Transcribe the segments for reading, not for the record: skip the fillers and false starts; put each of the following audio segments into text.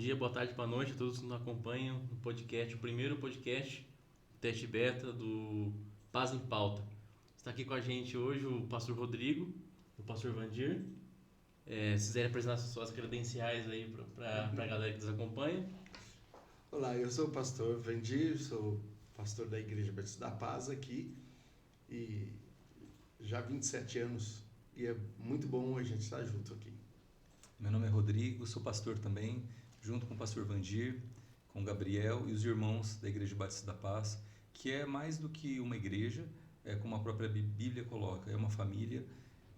dia, boa tarde, boa noite a todos que nos acompanham no podcast, o primeiro podcast, teste beta do Paz em Pauta. Está aqui com a gente hoje o pastor Rodrigo, o pastor Vandir. Se quiserem apresentar suas credenciais aí para a galera que nos acompanha. Olá, eu sou o pastor Vandir, sou pastor da Igreja Batista da Paz aqui e já há 27 anos e é muito bom a gente estar junto aqui. Meu nome é Rodrigo, sou pastor também, junto com o pastor Vandir, com o Gabriel e os irmãos da Igreja Batista da Paz, que é mais do que uma igreja, como a própria Bíblia coloca, é uma família,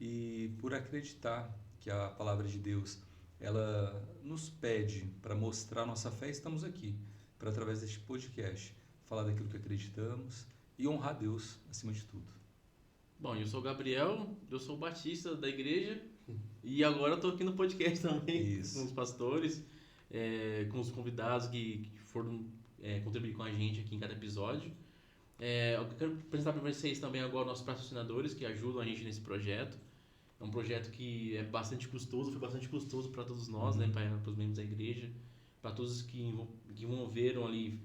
e por acreditar que a palavra de Deus ela nos pede para mostrar nossa fé, estamos aqui, para através deste podcast, falar daquilo que acreditamos e honrar Deus acima de tudo. Bom, eu sou o Gabriel, eu sou o batista da igreja e agora eu tô aqui no podcast também, com os pastores, com os convidados que foram contribuir com a gente aqui em cada episódio. Eu quero apresentar para vocês também agora nossos patrocinadores que ajudam a gente nesse projeto. É um projeto que é bastante custoso, foi bastante custoso para todos nós, né, para os membros da igreja, para todos que envolveram ali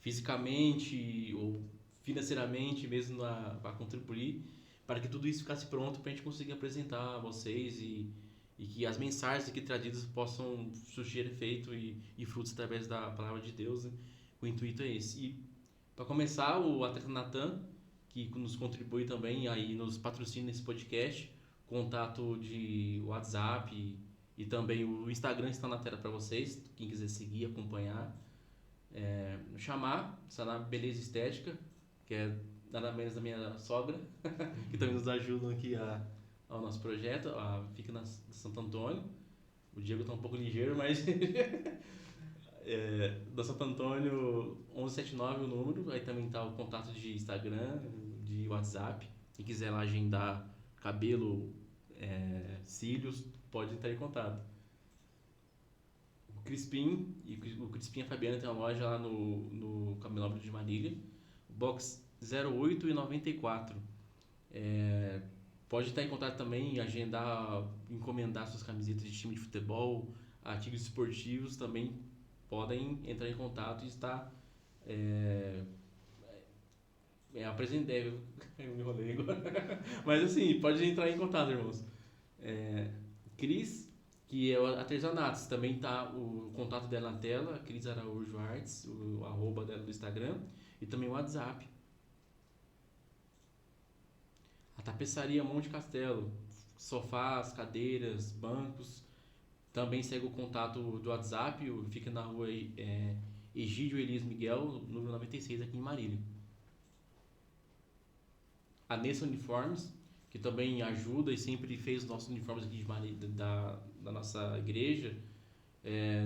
fisicamente ou financeiramente mesmo para contribuir, para que tudo isso ficasse pronto para a gente conseguir apresentar a vocês e que as mensagens aqui trazidas possam surgir efeito e frutos através da palavra de Deus, né? O intuito é esse. E para começar, o atleta Natan, que nos contribui também aí nos patrocina nesse podcast, contato de WhatsApp e também o Instagram está na tela para vocês, quem quiser seguir, acompanhar. Chamar, Saná Beleza Estética, que é nada menos da minha sogra, que também nos ajudam aqui ao nosso projeto. Fica na Santo Antônio. O Diego está um pouco ligeiro, mas da Santo Antônio 1179 o número. Aí também está o contato de Instagram, de WhatsApp. Quem quiser lá agendar cabelo, cílios, pode entrar em contato. O Crispim e a Fabiana tem uma loja lá no Caminópolis de Marília, box 08 e 94. Pode estar em contato também, agendar, encomendar suas camisetas de time de futebol, artigos esportivos, também podem entrar em contato e estar apresentando. Eu me enrolei agora. Mas assim, pode entrar em contato, irmãos. Cris, que é o Artesanatos, também está o contato dela na tela, Cris Araújo Artes, o arroba dela do Instagram, e também o WhatsApp. A tapeçaria Monte Castelo, sofás, cadeiras, bancos, também segue o contato do WhatsApp, fica na rua Egídio Elias Miguel, número 96, aqui em Marília. A Nessa Uniformes, que também ajuda e sempre fez os nossos uniformes aqui de Marília, da nossa igreja.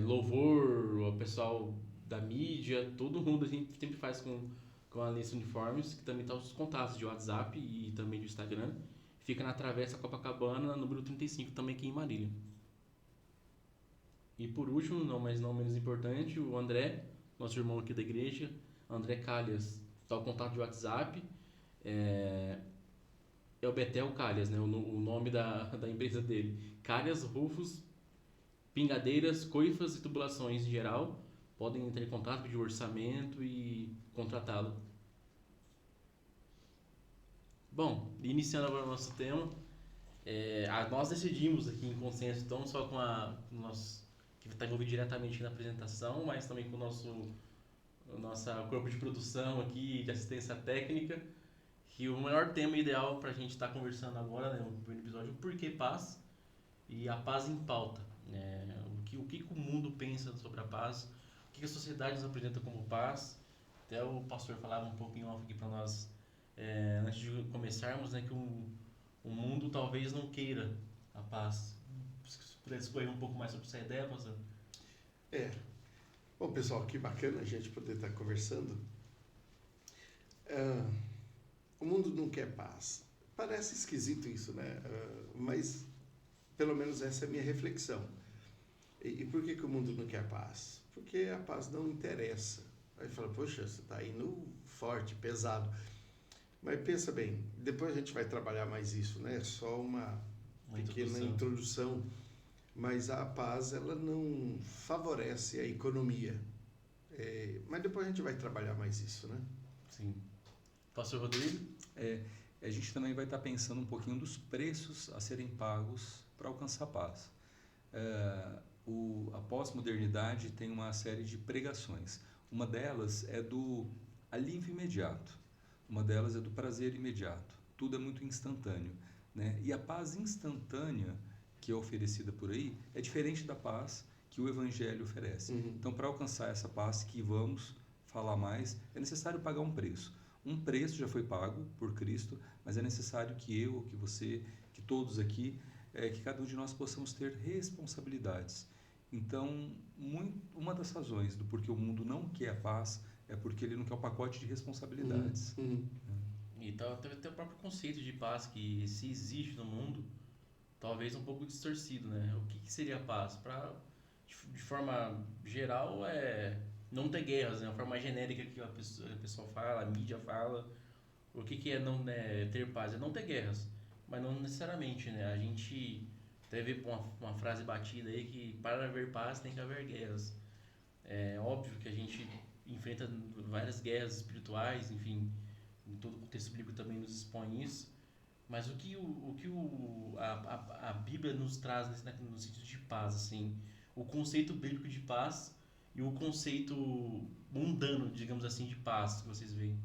Louvor, o pessoal da mídia, todo mundo a gente sempre faz com a Nessa Uniformes, que também está os contatos de WhatsApp e também do Instagram. Fica na Travessa Copacabana, número 35, também aqui em Marília. E por último, mas não menos importante, o André, nosso irmão aqui da igreja, André Calhas, está o contato de WhatsApp. É o Betel Calhas, né? O nome da empresa dele. Calhas, Rufos, Pingadeiras, Coifas e Tubulações em geral. Podem entrar em contato, pedir orçamento e contratá-lo. Bom, iniciando agora o nosso tema, nós decidimos aqui em consenso, então, só com nosso, que está envolvido diretamente na apresentação, mas também com o nosso corpo de produção aqui, de assistência técnica, que o maior tema ideal para a gente estar conversando agora, né, no primeiro episódio, o porquê paz e a paz em pauta. O que o mundo pensa sobre a paz, o que a sociedade nos apresenta como paz. Até o pastor falava um pouquinho off aqui para nós, antes de começarmos, né, que o mundo talvez não queira a paz. Se pudesse escolher um pouco mais sobre essa ideia, pastor. Bom, pessoal, que bacana a gente poder estar conversando. O mundo não quer paz. Parece esquisito isso, né? Mas pelo menos essa é a minha reflexão. E por que o mundo não quer paz? Porque a paz não interessa. Aí fala, poxa, você está indo forte, pesado. Mas pensa bem, depois a gente vai trabalhar mais isso, né? Só uma pequena introdução. mas a paz ela não favorece a economia. Mas depois a gente vai trabalhar mais isso, né? Sim. Pastor Rodrigo? A gente também vai estar pensando um pouquinho dos preços a serem pagos para alcançar a paz. A pós-modernidade tem uma série de pregações. Uma delas é do alívio imediato. Uma delas é do prazer imediato. Tudo é muito instantâneo, né? E a paz instantânea que é oferecida por aí é diferente da paz que o Evangelho oferece. Uhum. Então, para alcançar essa paz que vamos falar mais, é necessário pagar um preço. Um preço já foi pago por Cristo, mas é necessário que eu, que você, que todos aqui, que cada um de nós possamos ter responsabilidades. Então, uma das razões do porquê o mundo não quer a paz é porque ele não quer o pacote de responsabilidades. Uhum. E tem o próprio conceito de paz que se existe no mundo, talvez um pouco distorcido, né? O que seria paz? De forma geral, não ter guerras, né? A forma genérica que a pessoa fala, a mídia fala. O que é não ter paz? É não ter guerras, mas não necessariamente, né? A gente teve uma frase batida aí que para haver paz tem que haver guerras. É óbvio que a gente enfrenta várias guerras espirituais, enfim, em todo o contexto bíblico também nos expõe isso. Mas o que a Bíblia nos traz no sentido de paz, assim, o conceito bíblico de paz e o conceito mundano, digamos assim, de paz que vocês veem?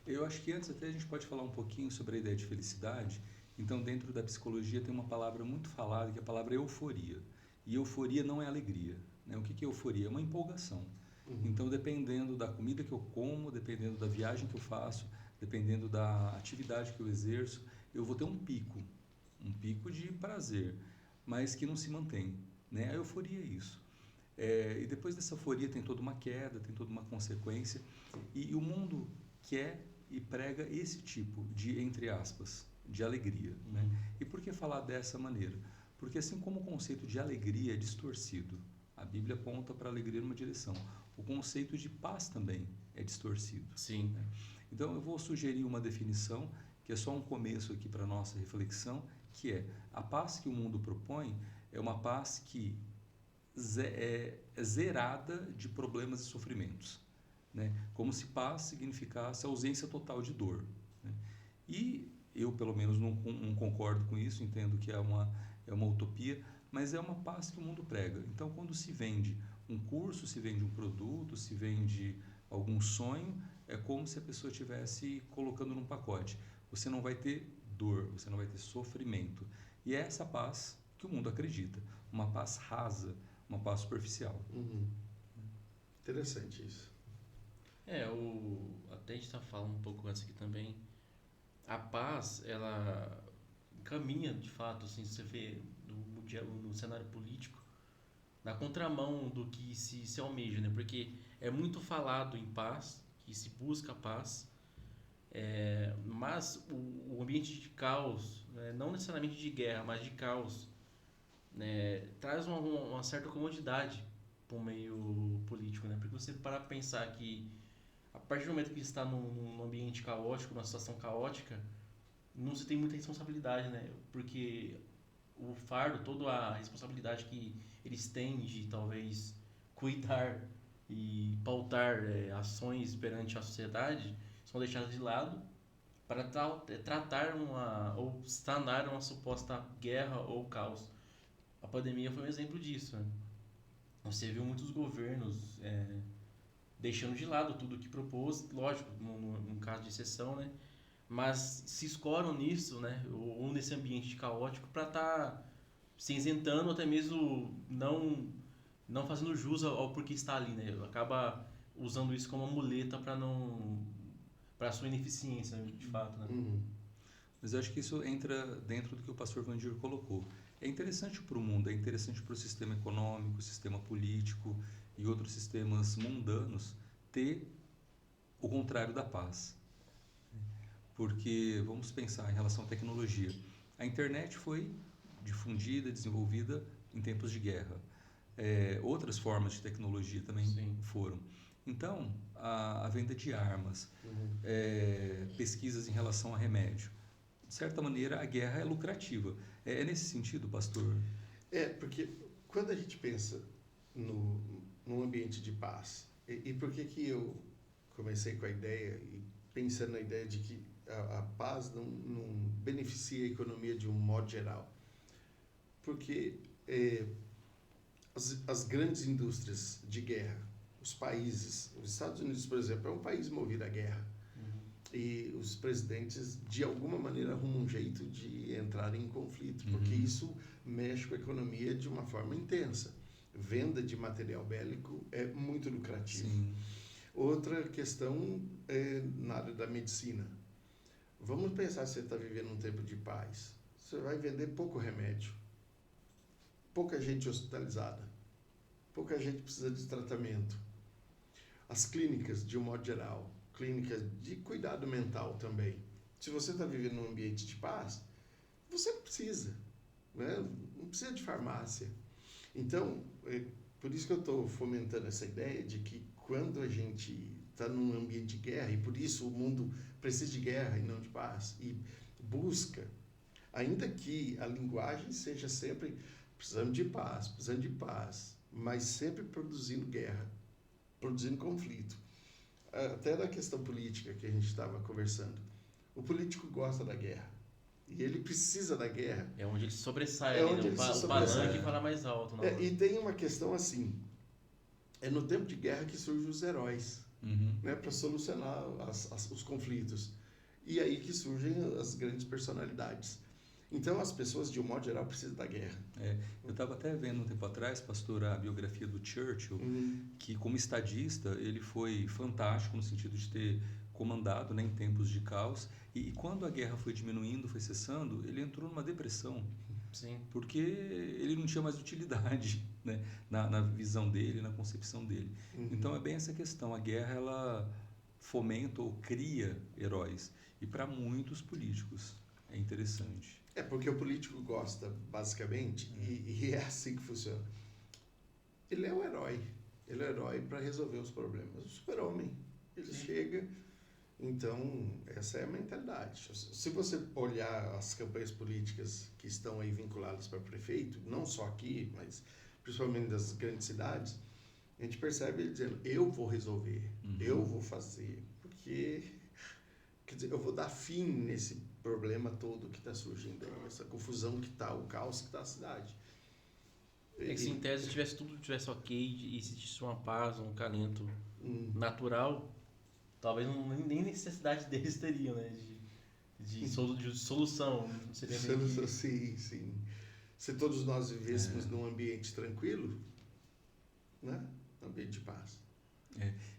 Eu acho que antes até a gente pode falar um pouquinho sobre a ideia de felicidade. Então, dentro da psicologia tem uma palavra muito falada, que é a palavra euforia. E euforia não é alegria, né? O que é euforia? É uma empolgação. Uhum. Então, dependendo da comida que eu como, dependendo da viagem que eu faço, dependendo da atividade que eu exerço, eu vou ter um pico de prazer, mas que não se mantém, né? A euforia é isso. E depois dessa euforia tem toda uma queda, tem toda uma consequência, e o mundo quer e prega esse tipo de, entre aspas, de alegria, né? E por que falar dessa maneira? Porque assim como o conceito de alegria é distorcido, a Bíblia aponta para a alegria numa direção, o conceito de paz também é distorcido. Sim. Né? Então eu vou sugerir uma definição, que é só um começo aqui para a nossa reflexão, que é a paz que o mundo propõe é uma paz que é zerada de problemas e sofrimentos, né? Como se paz significasse ausência total de dor, né? E eu, pelo menos, não concordo com isso, entendo que é uma utopia, mas é uma paz que o mundo prega. Então, quando se vende um curso, se vende um produto, se vende algum sonho, é como se a pessoa estivesse colocando num pacote. Você não vai ter dor, você não vai ter sofrimento. E é essa paz que o mundo acredita, uma paz rasa, uma paz superficial. Uhum. Interessante isso. Até a gente está falando um pouco antes aqui também, a paz, ela caminha, de fato, assim, você vê no cenário político, na contramão do que se almeja, né? Porque é muito falado em paz, que se busca paz, mas o ambiente de caos, né? Não necessariamente de guerra, mas de caos, né? Traz uma certa comodidade para o meio político, né? Porque você para pensar que a partir do momento que está num ambiente caótico, numa situação caótica, não se tem muita responsabilidade, né? Porque o fardo, toda a responsabilidade que eles têm de talvez cuidar e pautar ações perante a sociedade são deixadas de lado para tratar ou sanar uma suposta guerra ou caos. A pandemia foi um exemplo disso, né? Você viu muitos governos deixando de lado tudo que propôs, lógico, num caso de exceção, né? Mas se escoram nisso, né? Ou nesse ambiente caótico para estar se isentando, até mesmo não fazendo jus ao porquê está ali, né? Acaba usando isso como uma muleta para sua ineficiência, de fato, né? Uhum. Mas eu acho que isso entra dentro do que o pastor Vandir colocou. É interessante para o mundo, é interessante para o sistema econômico, sistema político e outros sistemas mundanos ter o contrário da paz. Porque, vamos pensar em relação à tecnologia. A internet foi difundida, desenvolvida em tempos de guerra. Outras formas de tecnologia também Sim. foram. Então, a venda de armas, pesquisas em relação a remédio. De certa maneira, a guerra é lucrativa. É nesse sentido, pastor? Porque quando a gente pensa num ambiente de paz, e por que eu comecei com a ideia, e pensando na ideia de que a paz não beneficia a economia de um modo geral? Porque as grandes indústrias de guerra, os países, os Estados Unidos, por exemplo, é um país movido à guerra. E os presidentes, de alguma maneira, arrumam um jeito de entrar em conflito, porque isso mexe com a economia de uma forma intensa. Venda de material bélico é muito lucrativo. Sim. Outra questão é na área da medicina. Vamos pensar se você está vivendo um tempo de paz. Você vai vender pouco remédio, pouca gente hospitalizada, pouca gente precisa de tratamento. As clínicas, de um modo geral, clínicas de cuidado mental também. Se você está vivendo num ambiente de paz, você não precisa, né? Não precisa de farmácia. Então, por isso que eu estou fomentando essa ideia de que quando a gente está num ambiente de guerra, e por isso o mundo precisa de guerra e não de paz, e busca, ainda que a linguagem seja sempre precisando de paz, mas sempre produzindo guerra, produzindo conflito. Até na questão política que a gente estava conversando. O político gosta da guerra. E ele precisa da guerra. É onde ele sobressai, o palanque fala mais alto. E tem uma questão assim, é no tempo de guerra que surgem os heróis, né, para solucionar os conflitos. E aí que surgem as grandes personalidades. Então, as pessoas, de um modo geral, precisam da guerra. Eu estava até vendo um tempo atrás, pastor, a biografia do Churchill, que como estadista, ele foi fantástico no sentido de ter comandado, né, em tempos de caos. E quando a guerra foi diminuindo, foi cessando, ele entrou numa depressão. Sim. Porque ele não tinha mais utilidade, né, na visão dele, na concepção dele. Então, é bem essa questão. A guerra, ela fomenta ou cria heróis. E para muitos políticos é interessante. Porque o político gosta, basicamente, e é assim que funciona. Ele é o herói. Ele é o herói para resolver os problemas. O super-homem, ele chega. Então, essa é a mentalidade. Se você olhar as campanhas políticas que estão aí vinculadas para prefeito, não só aqui, mas principalmente das grandes cidades, a gente percebe ele dizendo, eu vou resolver, eu vou fazer, porque, quer dizer, eu vou dar fim nesse problema todo que está surgindo aí, essa confusão que está, o caos que está a cidade. Que se em tese tudo tivesse ok e se tivesse uma paz, um calento natural, talvez nem necessidade deles teriam, né? De solução. Não seria Sim. Se todos nós vivêssemos num ambiente tranquilo, né? Um ambiente de paz.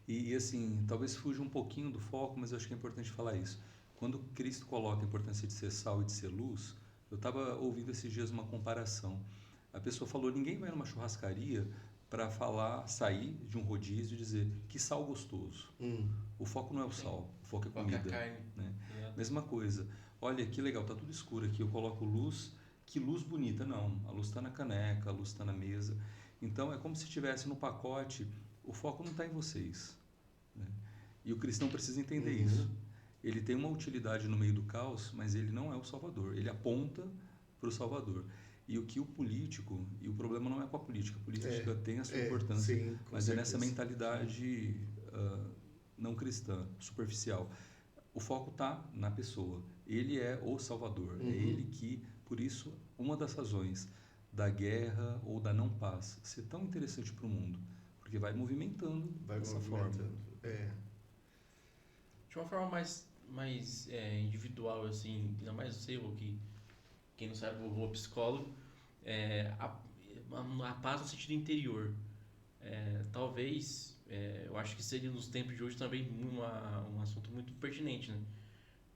E assim, talvez fuja um pouquinho do foco, mas eu acho que é importante falar isso. Quando Cristo coloca a importância de ser sal e de ser luz, eu estava ouvindo esses dias uma comparação. A pessoa falou, ninguém vai numa churrascaria para sair de um rodízio e dizer que sal gostoso. O foco não é o sal, o foco é comida. É a carne. Né? Mesma coisa. Olha, que legal, tá tudo escuro aqui, eu coloco luz, que luz bonita. Não, a luz está na caneca, a luz está na mesa. Então, é como se estivesse no pacote, o foco não está em vocês. Né? E o cristão precisa entender isso. Ele tem uma utilidade no meio do caos, mas ele não é o salvador. Ele aponta para o salvador. E o que o político, e o problema não é com a política tem a sua importância, sim, mas certeza. É nessa mentalidade não cristã, superficial. O foco está na pessoa. Ele é o salvador. É ele que, por isso, uma das razões da guerra ou da não paz ser tão interessante para o mundo, porque vai movimentando dessa forma. De uma forma mais individual, assim, ainda mais você, que quem não sabe, eu vou psicólogo, a paz no sentido interior. Talvez, eu acho que seria nos tempos de hoje também um assunto muito pertinente, né?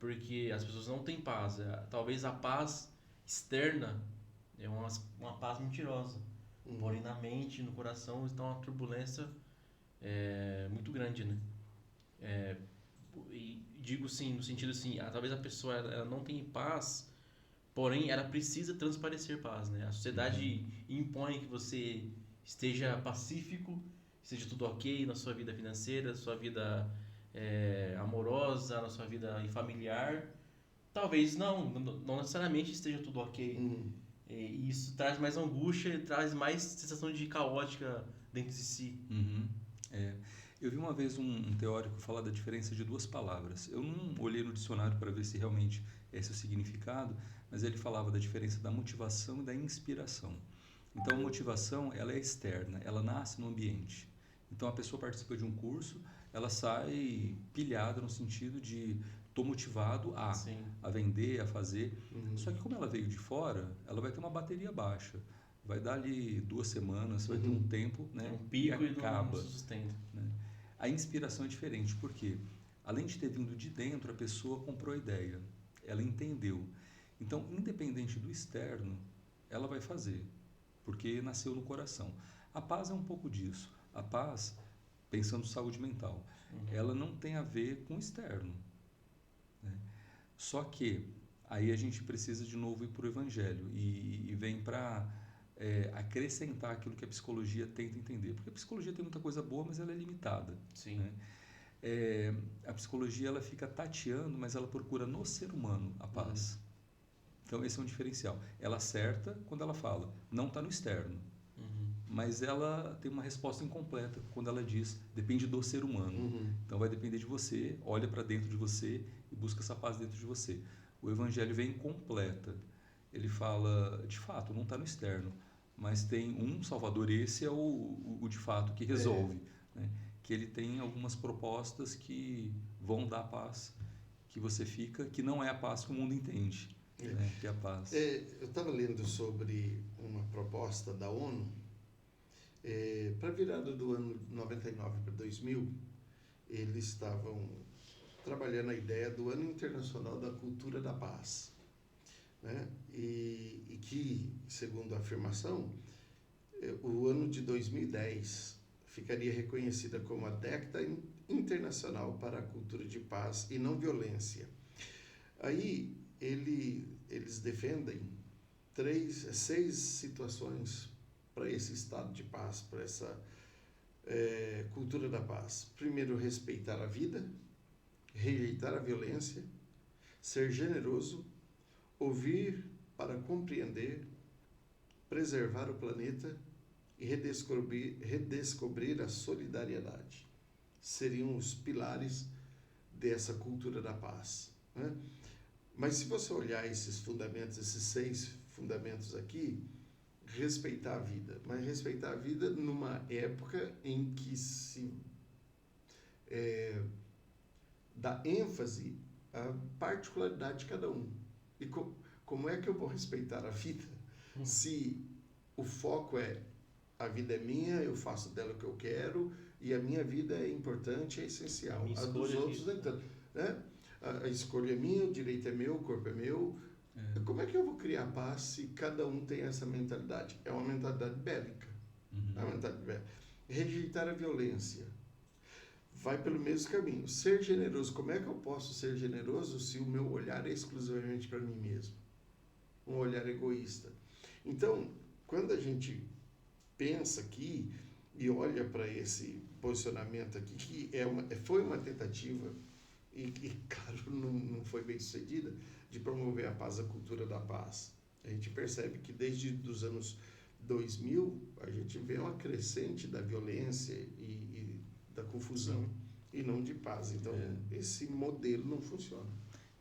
Porque as pessoas não têm paz. Talvez a paz externa é uma paz mentirosa. Porém, na mente, no coração, está uma turbulência muito grande, né? E digo sim, no sentido assim, talvez a pessoa ela não tem paz, porém ela precisa transparecer paz, né? A sociedade impõe que você esteja pacífico, esteja tudo ok na sua vida financeira, na sua vida amorosa, na sua vida familiar. Talvez não necessariamente esteja tudo ok. E isso traz mais angústia e traz mais sensação de caótica dentro de si. Uhum. É. Eu vi uma vez um teórico falar da diferença de duas palavras. Eu não olhei no dicionário para ver se realmente esse é o significado, mas ele falava da diferença da motivação e da inspiração. Então, a motivação, ela é externa, ela nasce no ambiente. Então, a pessoa participa de um curso, ela sai pilhada no sentido de estou motivado Sim. a vender, a fazer. Uhum. Só que como ela veio de fora, ela vai ter uma bateria baixa. Vai dar ali 2 semanas, vai ter um tempo, né? Um pico e acaba. não sustenta. Né? A inspiração é diferente, porque além de ter vindo de dentro, a pessoa comprou a ideia, ela entendeu. Então, independente do externo, ela vai fazer, porque nasceu no coração. A paz é um pouco disso. A paz, pensando em saúde mental, ela não tem a ver com o externo. Né? Só que aí a gente precisa de novo ir para o Evangelho e vem para acrescentar aquilo que a psicologia tenta entender. Porque a psicologia tem muita coisa boa, mas ela é limitada. Sim. Né? A psicologia ela fica tateando, mas ela procura no ser humano a paz. Então esse é um diferencial. Ela acerta quando ela fala, não está no externo. Mas ela tem uma resposta incompleta quando ela diz, depende do ser humano. Então vai depender de você, olha para dentro de você e busca essa paz dentro de você. O Evangelho vem completa. Ele fala, de fato, não está no externo, mas tem um Salvador, esse é o de fato que resolve. Né? Que ele tem algumas propostas que vão dar a paz que você fica, que não é a paz que o mundo entende, né? Que é a paz. Eu estava lendo sobre uma proposta da ONU para a virada do ano 99 para 2000, eles estavam trabalhando a ideia do Ano Internacional da Cultura da Paz. Né? E que, segundo a afirmação, o ano de 2010 ficaria reconhecida como a década internacional para a cultura de paz e não violência. Aí eles defendem 6 situações para esse estado de paz, para essa cultura da paz. Primeiro, respeitar a vida, rejeitar a violência, ser generoso, ouvir para compreender, preservar o planeta e redescobrir a solidariedade. Seriam os pilares dessa cultura da paz. Né? Mas se você olhar esses fundamentos, esses 6 fundamentos aqui, respeitar a vida, mas respeitar a vida numa época em que se dá ênfase à particularidade de cada um. E como é que eu vou respeitar a vida se o foco é a vida é minha, eu faço dela o que eu quero e a minha vida é importante, é essencial. A dos outros, então, né? A escolha é minha, o direito é meu, o corpo é meu. Como é que eu vou criar paz se cada um tem essa mentalidade? É uma mentalidade bélica. É uma mentalidade bélica. Rejeitar a violência. Vai pelo mesmo caminho. Ser generoso. Como é que eu posso ser generoso se o meu olhar é exclusivamente para mim mesmo? Um olhar egoísta. Então, quando a gente pensa aqui e olha para esse posicionamento aqui, que foi uma tentativa, e claro, não foi bem sucedida, de promover a paz, a cultura da paz. A gente percebe que desde os anos 2000, a gente vê uma crescente da violência e da confusão, e não de paz. Então, esse modelo não funciona.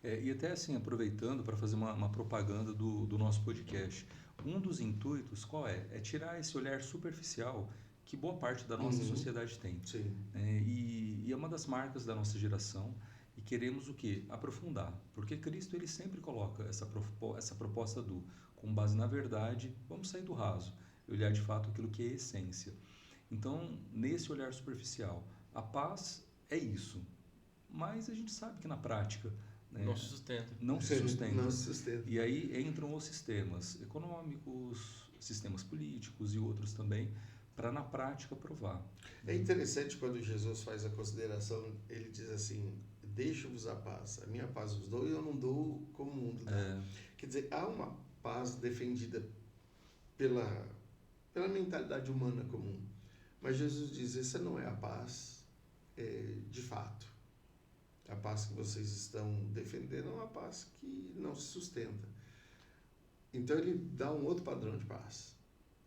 E até assim, aproveitando para fazer uma propaganda do nosso podcast, um dos intuitos qual é? É tirar esse olhar superficial que boa parte da nossa sociedade tem. Sim. E é uma das marcas da nossa geração. E queremos o quê? Aprofundar. Porque Cristo ele sempre coloca essa proposta com base na verdade, vamos sair do raso e olhar de fato aquilo que é essência. Então, nesse olhar superficial, a paz é isso. Mas a gente sabe que na prática não se sustenta. Não se sustenta. Não se sustenta. E aí entram os sistemas econômicos, sistemas políticos e outros também, para na prática provar. É interessante quando Jesus faz a consideração, ele diz assim, deixo-vos a paz, a minha paz vos dou e eu não dou como o mundo dá. Quer dizer, há uma paz defendida pela mentalidade humana comum. Mas Jesus diz, essa não é a paz de fato. A paz que vocês estão defendendo é uma paz que não se sustenta. Então ele dá um outro padrão de paz.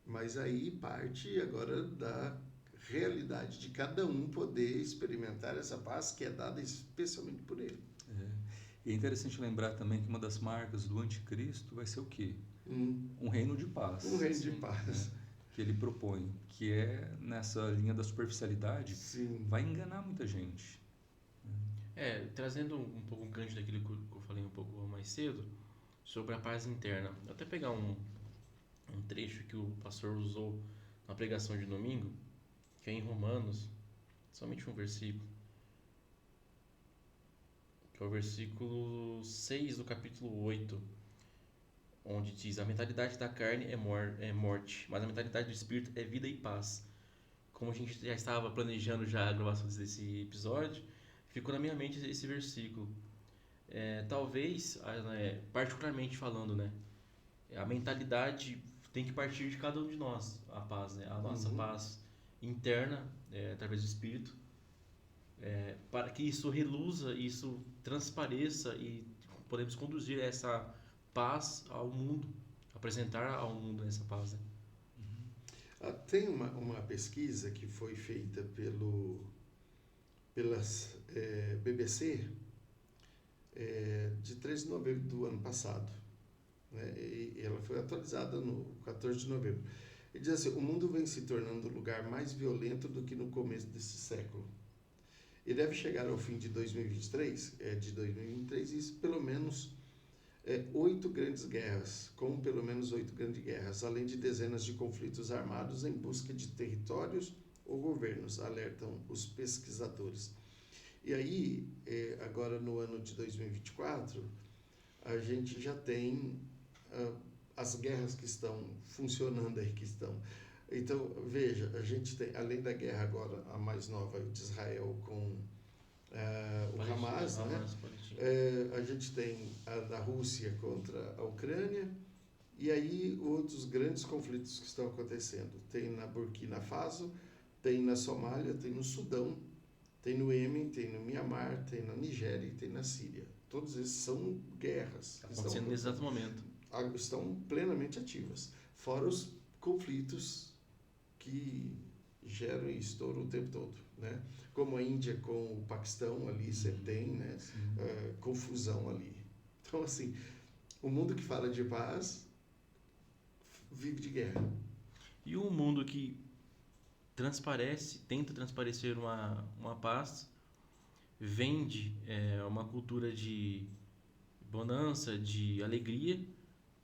Mas aí parte agora da realidade de cada um poder experimentar essa paz que é dada especialmente por ele. E é interessante lembrar também que uma das marcas do anticristo vai ser o quê? Um reino de paz. Um reino de Né? paz. Que ele propõe, que é nessa linha da superficialidade, Sim. vai enganar muita gente. Trazendo um pouco um gancho daquilo que eu falei um pouco mais cedo, sobre a paz interna. Vou até pegar um trecho que o pastor usou na pregação de domingo, que é em Romanos, somente um versículo, que é o versículo 6 do capítulo 8, onde diz: a mentalidade da carne é morte, mas a mentalidade do espírito é vida e paz. Como a gente já estava planejando já a gravação desse episódio, ficou na minha mente esse versículo. Talvez, particularmente falando, né, a mentalidade tem que partir de cada um de nós, a paz, né, a nossa paz interna, através do espírito, para que isso reluza, isso transpareça e podemos conduzir essa paz ao mundo, apresentar ao mundo essa paz, né? Tem uma pesquisa que foi feita pelas BBC de 13 de novembro do ano passado, né? E ela foi atualizada no 14 de novembro. E diz assim: o mundo vem se tornando um lugar mais violento do que no começo desse século. E deve chegar ao fim de 2023, e pelo menos 8 grandes guerras, com pelo menos 8 grandes guerras, além de dezenas de conflitos armados em busca de territórios ou governos, alertam os pesquisadores. E aí, agora no ano de 2024, a gente já tem as guerras que estão funcionando aí, que estão. Então, veja, a gente tem, além da guerra agora, a mais nova de Israel com o Hamas, né? A gente tem a da Rússia contra a Ucrânia, e aí outros grandes conflitos que estão acontecendo. Tem na Burkina Faso, tem na Somália, tem no Sudão, tem no Iêmen, tem no Mianmar, tem na Nigéria e tem na Síria. Todos esses são guerras. Acontecendo nesse exato momento. Estão plenamente ativas. Fora os conflitos que geram e estouram o tempo todo, né? Como a Índia com o Paquistão ali, você tem, né? Confusão ali. Então, assim, o mundo que fala de paz vive de guerra. E um mundo que tenta transparecer uma paz, vende uma cultura de bonança, de alegria,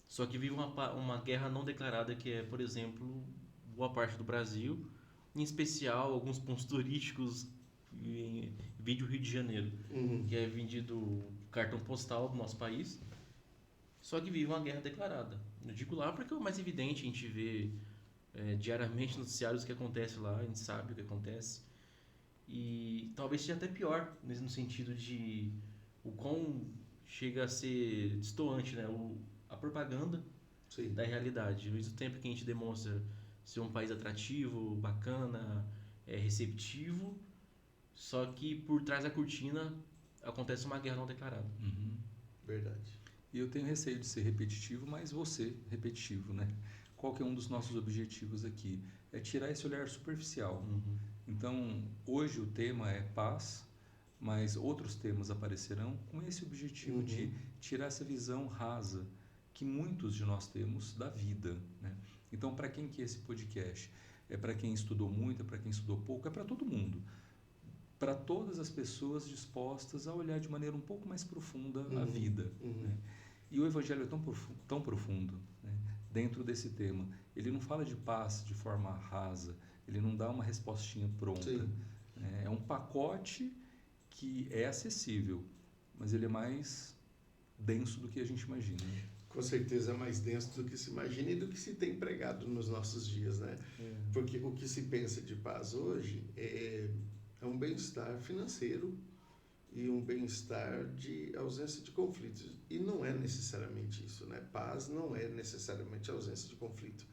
só que vive uma guerra não declarada, que é, por exemplo, boa parte do Brasil, em especial alguns pontos turísticos, vídeo Rio de Janeiro, que é vendido cartão postal do nosso país, só que vive uma guerra declarada. Eu digo lá porque é o mais evidente, a gente vê diariamente noticiários o que acontece lá, a gente sabe o que acontece, e talvez seja até pior, no sentido de o quão chega a ser destoante, né? A propaganda Sim. da realidade. Ao mesmo tempo que a gente demonstra ser um país atrativo, bacana, receptivo, só que por trás da cortina acontece uma guerra não declarada. Verdade. E eu tenho receio de ser repetitivo, mas você repetitivo, né? Qual que é um dos nossos objetivos aqui? É tirar esse olhar superficial. Então, hoje o tema é paz, mas outros temas aparecerão com esse objetivo de tirar essa visão rasa que muitos de nós temos da vida, né? Então, para quem que é esse podcast? É para quem estudou muito, é para quem estudou pouco, é para todo mundo. Para todas as pessoas dispostas a olhar de maneira um pouco mais profunda a vida. Né? E o Evangelho é tão profundo, né? Dentro desse tema. Ele não fala de paz de forma rasa, ele não dá uma respostinha pronta. É um pacote que é acessível, mas ele é mais denso do que a gente imagina. Com certeza é mais denso do que se imagina e do que se tem pregado nos nossos dias, né? Porque o que se pensa de paz hoje é um bem-estar financeiro e um bem-estar de ausência de conflitos. E não é necessariamente isso, né? Paz não é necessariamente ausência de conflito.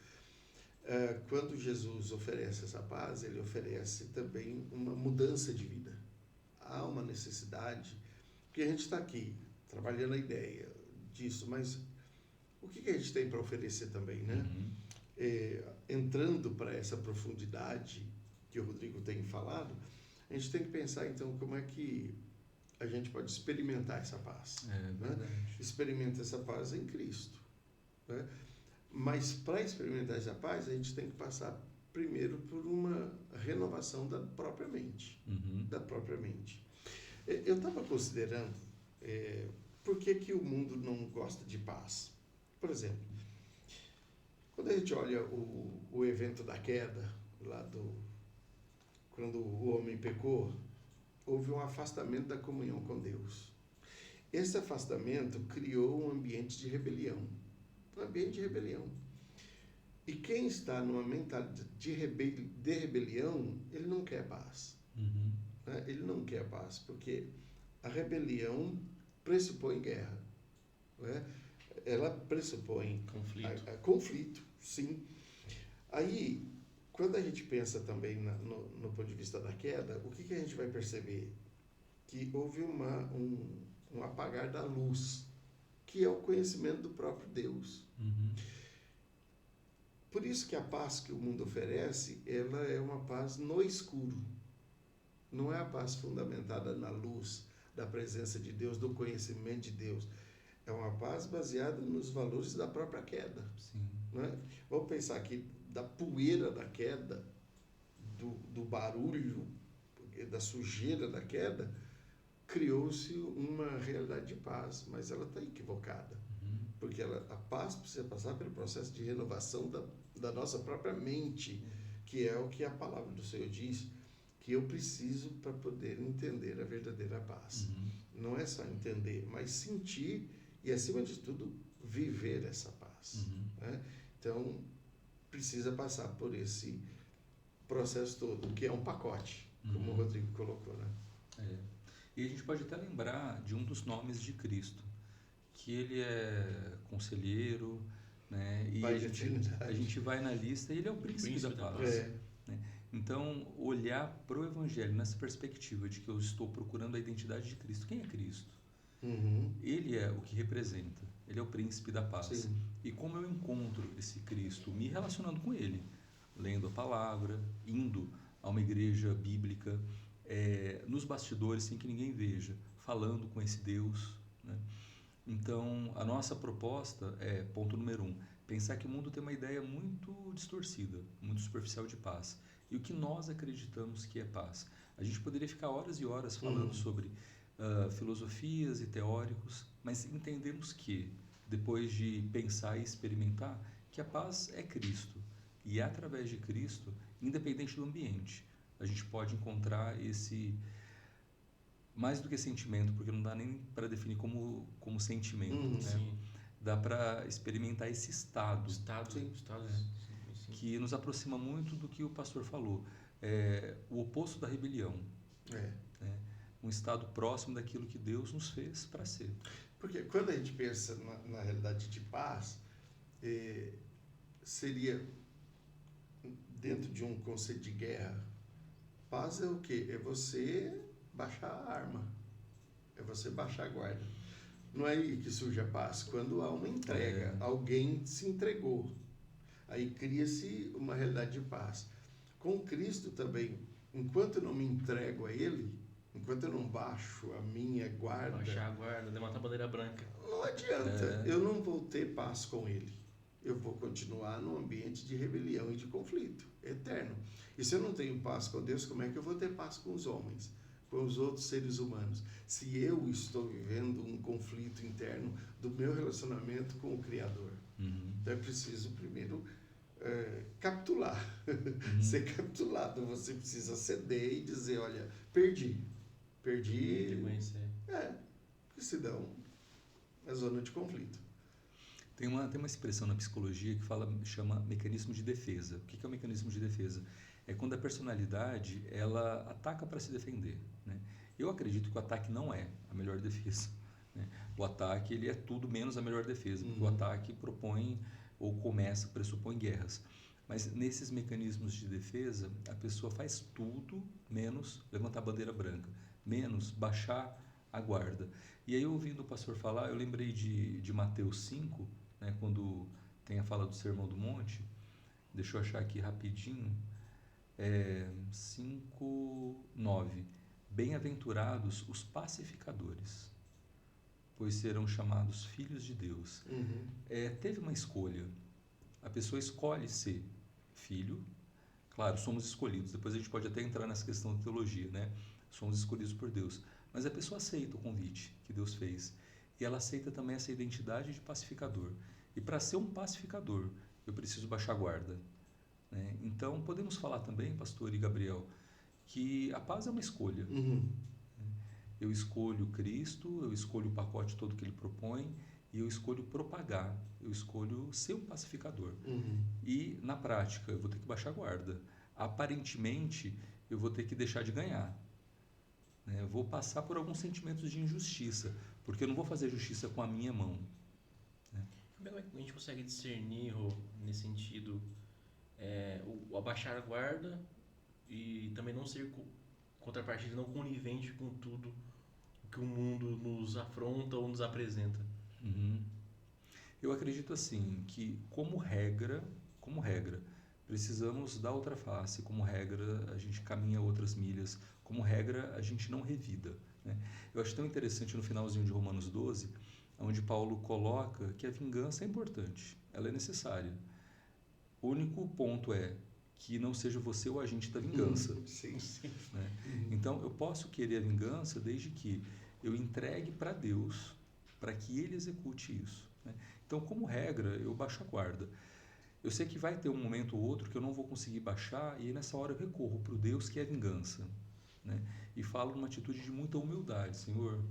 Quando Jesus oferece essa paz, ele oferece também uma mudança de vida. Há uma necessidade, porque a gente está aqui trabalhando a ideia disso, mas o que a gente tem para oferecer também, né? Uhum. Entrando para essa profundidade que o Rodrigo tem falado, a gente tem que pensar, então, como é que a gente pode experimentar essa paz. Né? Experimenta essa paz em Cristo. Né? Mas, para experimentar essa paz, a gente tem que passar primeiro por uma renovação da própria mente. Uhum. Da própria mente. Eu estava considerando por que o mundo não gosta de paz. Por exemplo, quando a gente olha o evento da queda, quando o homem pecou, houve um afastamento da comunhão com Deus. Esse afastamento criou um ambiente de rebelião. Um ambiente de rebelião. E quem está numa mentalidade de rebelião, ele não quer paz. Uhum. Né? Ele não quer paz, porque a rebelião pressupõe guerra. Né? Ela pressupõe conflito, sim. Aí, quando a gente pensa também no ponto de vista da queda, o que a gente vai perceber? Que houve um apagar da luz, que é o conhecimento do próprio Deus. Uhum. Por isso que a paz que o mundo oferece, ela é uma paz no escuro. Não é a paz fundamentada na luz da presença de Deus, do conhecimento de Deus. É uma paz baseada nos valores da própria queda. Sim. Né? Vamos pensar aqui da poeira da queda, do barulho, da sujeira da queda, criou-se uma realidade de paz, mas ela está equivocada. Uhum. Porque a paz precisa passar pelo processo de renovação da nossa própria mente, que é o que a palavra do Senhor diz, que eu preciso para poder entender a verdadeira paz. Uhum. Não é só entender, mas sentir e, acima de tudo, viver essa paz. Uhum. Né? Então, precisa passar por esse processo todo, que é um pacote, como o Rodrigo colocou. Né? E a gente pode até lembrar de um dos nomes de Cristo, que ele é conselheiro, né? E a gente vai na lista e ele é o príncipe da paz. Né? Então, olhar para o Evangelho nessa perspectiva de que eu estou procurando a identidade de Cristo. Quem é Cristo? Uhum. Ele é o que representa. Ele é o príncipe da paz. Sim. E como eu encontro esse Cristo? Me relacionando com ele, lendo a palavra, indo a uma igreja bíblica, nos bastidores, sem que ninguém veja, falando com esse Deus. Né? Então, a nossa proposta é, ponto número 1, pensar que o mundo tem uma ideia muito distorcida, muito superficial de paz. E o que nós acreditamos que é paz. A gente poderia ficar horas e horas falando sobre filosofias e teóricos, mas entendemos que, depois de pensar e experimentar, que a paz é Cristo. E é através de Cristo, independente do ambiente, a gente pode encontrar esse... mais do que sentimento, porque não dá nem para definir como sentimento, né? Dá para experimentar esse estado. Que nos aproxima muito do que o pastor falou. O oposto da rebelião. Né? Um estado próximo daquilo que Deus nos fez para ser. Porque quando a gente pensa na realidade de paz, seria, dentro de um conceito de guerra, paz é o quê? É você baixar a arma, é você baixar a guarda. Não é aí que surge a paz, quando há uma entrega, alguém se entregou, aí cria-se uma realidade de paz. Com Cristo também, enquanto eu não me entrego a Ele, enquanto eu não baixo a minha guarda, baixar a guarda, levantar a bandeira branca, não adianta, eu não vou ter paz com Ele. Eu vou continuar num ambiente de rebelião e de conflito eterno. E se eu não tenho paz com Deus, como é que eu vou ter paz com os homens, com os outros seres humanos? Se eu estou vivendo um conflito interno do meu relacionamento com o Criador. Então é preciso primeiro capitular, ser capitulado. Você precisa ceder e dizer, olha, perdi. Porque senão é zona de conflito. Tem uma expressão na psicologia que chama mecanismo de defesa. O que é o mecanismo de defesa? É quando a personalidade ela ataca para se defender. Né? Eu acredito que o ataque não é a melhor defesa. Né? O ataque ele é tudo menos a melhor defesa, porque o ataque pressupõe guerras. Mas nesses mecanismos de defesa, a pessoa faz tudo menos levantar a bandeira branca, menos baixar a guarda. E aí, ouvindo o pastor falar, eu lembrei de Mateus 5, né, quando tem a fala do Sermão do Monte, deixa eu achar aqui rapidinho, 5:9. Bem-aventurados os pacificadores, pois serão chamados filhos de Deus. Uhum. Teve uma escolha. A pessoa escolhe ser filho. Claro, somos escolhidos. Depois a gente pode até entrar nessa questão da teologia, né? Somos escolhidos por Deus. Mas a pessoa aceita o convite que Deus fez. E ela aceita também essa identidade de pacificador. E para ser um pacificador, eu preciso baixar a guarda, né? Então, podemos falar também, pastor e Gabriel, que a paz é uma escolha. Uhum. Eu escolho Cristo, eu escolho o pacote todo que ele propõe e eu escolho propagar, eu escolho ser um pacificador. Uhum. E, na prática, eu vou ter que baixar a guarda. Aparentemente, eu vou ter que deixar de ganhar, né? Eu vou passar por alguns sentimentos de injustiça, porque eu não vou fazer justiça com a minha mão, né? Como é que a gente consegue discernir, Rô, nesse sentido, o abaixar a guarda e também não ser contrapartida, não conivente com tudo que o mundo nos afronta ou nos apresenta? Uhum. Eu acredito assim que como regra, precisamos dar outra face, como regra a gente caminha outras milhas, como regra a gente não revida, né? Eu acho tão interessante no finalzinho de Romanos 12, onde Paulo coloca que a vingança é importante, ela é necessária. O único ponto é que não seja você o agente da vingança. Sim, sim. Né? Então, eu posso querer a vingança desde que eu entregue para Deus, para que Ele execute isso, né? Então, como regra, eu baixo a guarda. Eu sei que vai ter um momento ou outro que eu não vou conseguir baixar e nessa hora eu recorro para o Deus que é a vingança, né? E falo numa atitude de muita humildade: Senhor,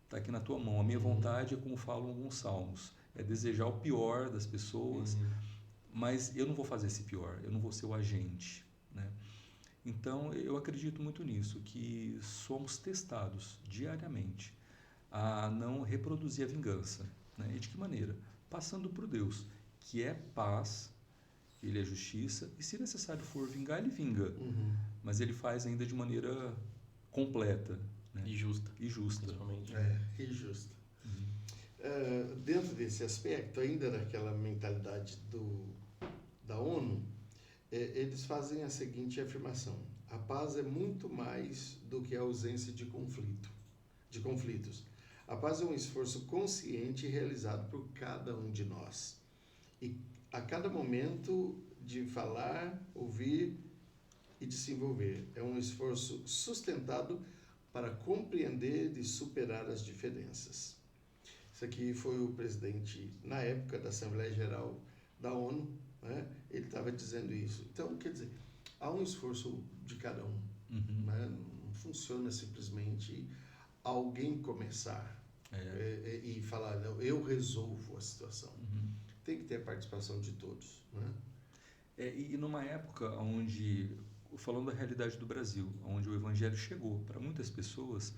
está aqui na tua mão. A minha vontade é como falam alguns salmos, é desejar o pior das pessoas, mas eu não vou fazer esse pior, eu não vou ser o agente, né? Então, eu acredito muito nisso, que somos testados diariamente a não reproduzir a vingança, né? E de que maneira? Passando por Deus, que é paz, Ele é justiça, e se necessário for vingar, Ele vinga, mas Ele faz ainda de maneira completa, né? E justa. E justa. Principalmente. E justo. Dentro desse aspecto, ainda daquela mentalidade da ONU, eles fazem a seguinte afirmação: a paz é muito mais do que a ausência de conflitos. A paz é um esforço consciente realizado por cada um de nós. E a cada momento de falar, ouvir e de se envolver. É um esforço sustentado para compreender e superar as diferenças. Isso aqui foi o presidente, na época da Assembleia Geral da ONU, né? Ele estava dizendo isso. Então, quer dizer, há um esforço de cada um, né? Não funciona simplesmente alguém começar e falar, não, eu resolvo a situação. Tem que ter a participação de todos, né? E numa época onde, falando da realidade do Brasil, onde o Evangelho chegou para muitas pessoas,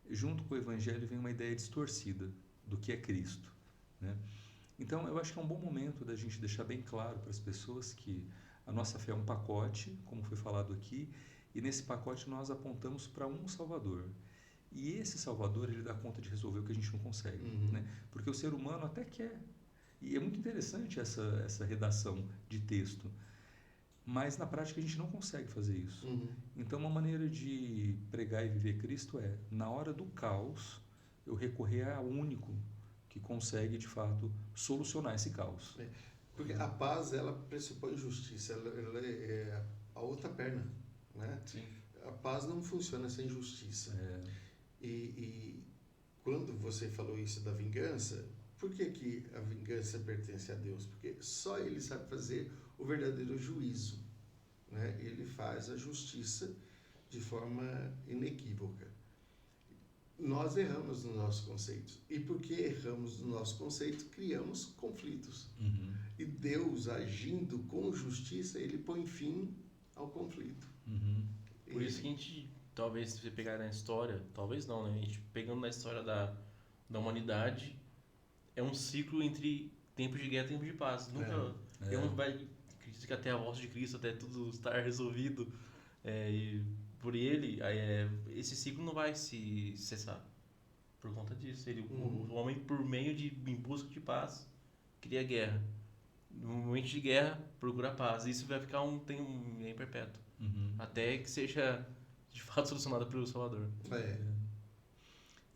junto com o Evangelho vem uma ideia distorcida do que é Cristo, né? Então, eu acho que é um bom momento da gente deixar bem claro para as pessoas que a nossa fé é um pacote, como foi falado aqui, e nesse pacote nós apontamos para um Salvador. E esse Salvador, ele dá conta de resolver o que a gente não consegue, né? Porque o ser humano até quer. E é muito interessante essa redação de texto, mas na prática a gente não consegue fazer isso. Então, uma maneira de pregar e viver Cristo é, na hora do caos, eu recorrer ao único que consegue, de fato, solucionar esse caos. Porque a paz, ela pressupõe justiça, ela é a outra perna, né? Sim. A paz não funciona sem justiça. E quando você falou isso da vingança, por que a vingança pertence a Deus? Porque só Ele sabe fazer o verdadeiro juízo, né? Ele faz a justiça de forma inequívoca. Nós erramos nos nossos conceitos. E porque erramos no nosso conceito, criamos conflitos. E Deus, agindo com justiça, Ele põe fim ao conflito. Por isso que a gente, talvez, se você pegar na história, talvez não, né? A gente pegando na história da humanidade, é um ciclo entre tempos de guerra e tempos de paz. Nunca acredito que até a volta de Cristo, até tudo estar resolvido, e por ele, esse ciclo não vai se cessar por conta disso. O homem, por meio de em busca de paz, cria guerra. No momento de guerra, procura paz. Isso vai ficar um bem perpétuo. Até que seja, de fato, solucionado pelo Salvador.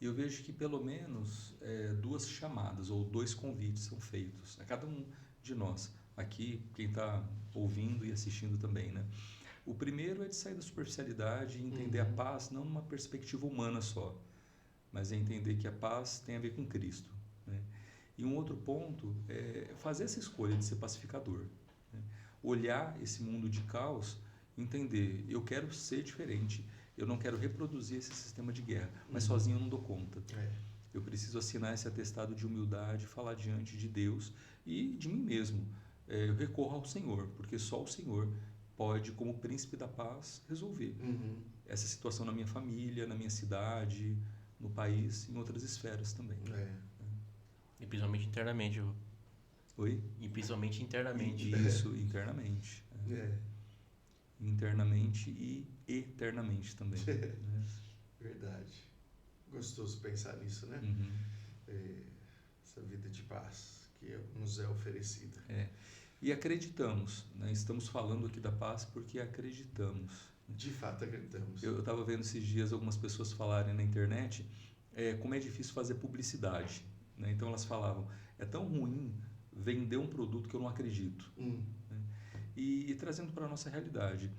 E eu vejo que pelo menos 2 chamadas ou 2 convites são feitos a cada um de nós. Aqui, quem está ouvindo e assistindo também, né? O primeiro é de sair da superficialidade e entender a paz não numa perspectiva humana só, mas é entender que a paz tem a ver com Cristo, né? E um outro ponto é fazer essa escolha de ser pacificador, né? Olhar esse mundo de caos, entender, eu quero ser diferente, eu não quero reproduzir esse sistema de guerra, mas sozinho eu não dou conta. Eu preciso assinar esse atestado de humildade, falar diante de Deus e de mim mesmo. Eu recorro ao Senhor, porque só o Senhor pode, como príncipe da paz, resolver essa situação na minha família, na minha cidade, no país, em outras esferas também. E principalmente internamente. Oi? E principalmente internamente. Isso, internamente. Internamente e eternamente também. Né? Verdade. Gostoso pensar nisso, né? Essa vida de paz que nos é oferecida. E acreditamos, né? Estamos falando aqui da paz porque acreditamos. De fato acreditamos. Eu estava vendo esses dias algumas pessoas falarem na internet como é difícil fazer publicidade, né? Então elas falavam, é tão ruim vender um produto que eu não acredito. Né? E trazendo para a nossa realidade,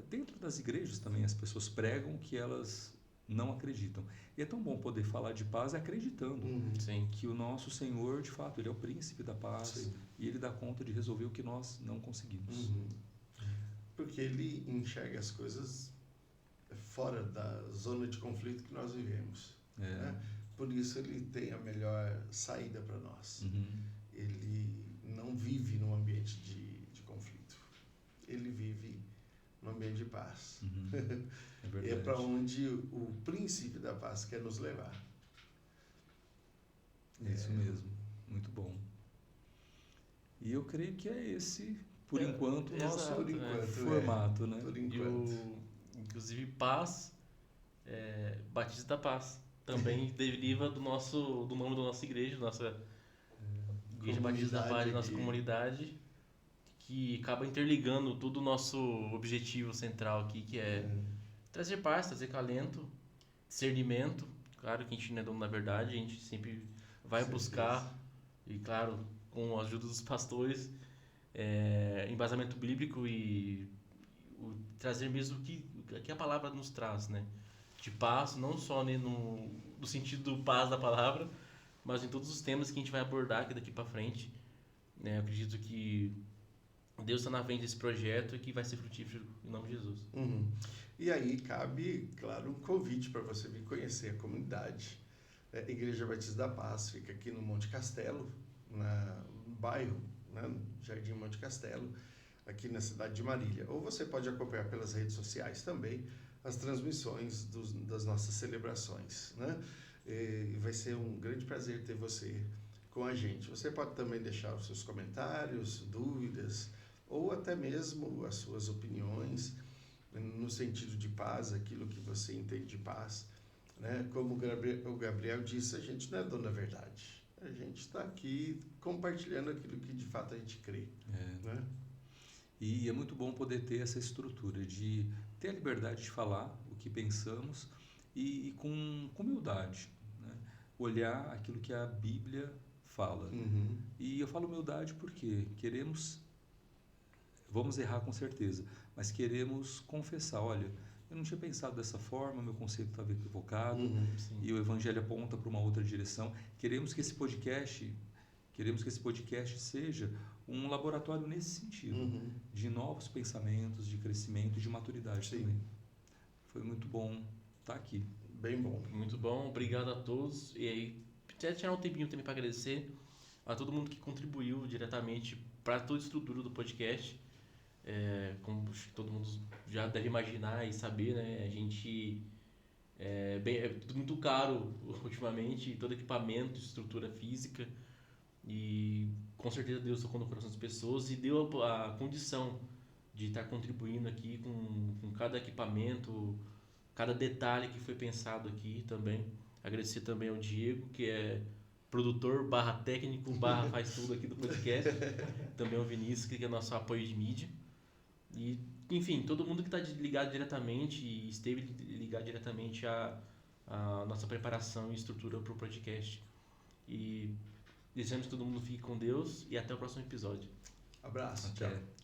dentro das igrejas também as pessoas pregam que elas não acreditam. E é tão bom poder falar de paz acreditando que o nosso Senhor, de fato, Ele é o príncipe da paz e Ele dá conta de resolver o que nós não conseguimos. Porque Ele enxerga as coisas fora da zona de conflito que nós vivemos. Né? Por isso Ele tem a melhor saída para nós. Ele não vive num ambiente de conflito. Ele vive num ambiente de paz. É verdade. É para onde o príncipe da paz quer nos levar. É isso mesmo. Muito bom. E eu creio que é esse, por enquanto, o nosso formato. Né? Por enquanto. Inclusive, paz, Batista da Paz, também deriva do nome da nossa igreja, nossa Igreja Batista da Paz, nossa comunidade, que acaba interligando todo o nosso objetivo central aqui, que é trazer paz, trazer calento, discernimento. Claro que a gente não é dono da verdade, a gente sempre vai buscar, e claro, com a ajuda dos pastores, embasamento bíblico e trazer mesmo o que a palavra nos traz, né? De paz, não só no sentido do paz da palavra, mas em todos os temas que a gente vai abordar aqui daqui para frente. Né? Eu acredito que Deus está na frente desse projeto e que vai ser frutífero em nome de Jesus. E aí cabe, claro, um convite para você vir conhecer a comunidade. A Igreja Batista da Paz fica aqui no Monte Castelo, no bairro, né? Jardim Monte Castelo, aqui na cidade de Marília. Ou você pode acompanhar pelas redes sociais também as transmissões das nossas celebrações. Né? E vai ser um grande prazer ter você com a gente. Você pode também deixar os seus comentários, dúvidas, ou até mesmo as suas opiniões no sentido de paz, aquilo que você entende de paz. Né? Como o Gabriel disse, a gente não é dono da verdade. A gente está aqui compartilhando aquilo que de fato a gente crê. Né? E é muito bom poder ter essa estrutura de ter a liberdade de falar o que pensamos e com humildade, né? Olhar aquilo que a Bíblia fala. E eu falo humildade porque vamos errar com certeza, mas queremos confessar, olha, eu não tinha pensado dessa forma, meu conceito estava equivocado, e o Evangelho aponta para uma outra direção. Queremos que esse podcast seja um laboratório nesse sentido, de novos pensamentos, de crescimento e de maturidade também. Foi muito bom estar aqui. Bem bom. Muito bom, obrigado a todos. E aí, até tirar um tempinho também para agradecer a todo mundo que contribuiu diretamente para toda a estrutura do podcast. Como todo mundo já deve imaginar e saber, né? A gente é tudo muito caro ultimamente, todo equipamento, estrutura física, e com certeza Deus tocou no coração das pessoas e deu a condição de estar contribuindo aqui com cada equipamento, cada detalhe que foi pensado aqui também. Agradecer também ao Diego, que é produtor, técnico, faz tudo aqui do podcast. Também é o Vinícius, que é o nosso apoio de mídia. E, enfim, todo mundo que está ligado diretamente e esteve ligado diretamente à nossa preparação e estrutura para o podcast. E desejamos que todo mundo fique com Deus e até o próximo episódio. Abraço. Até. Tchau.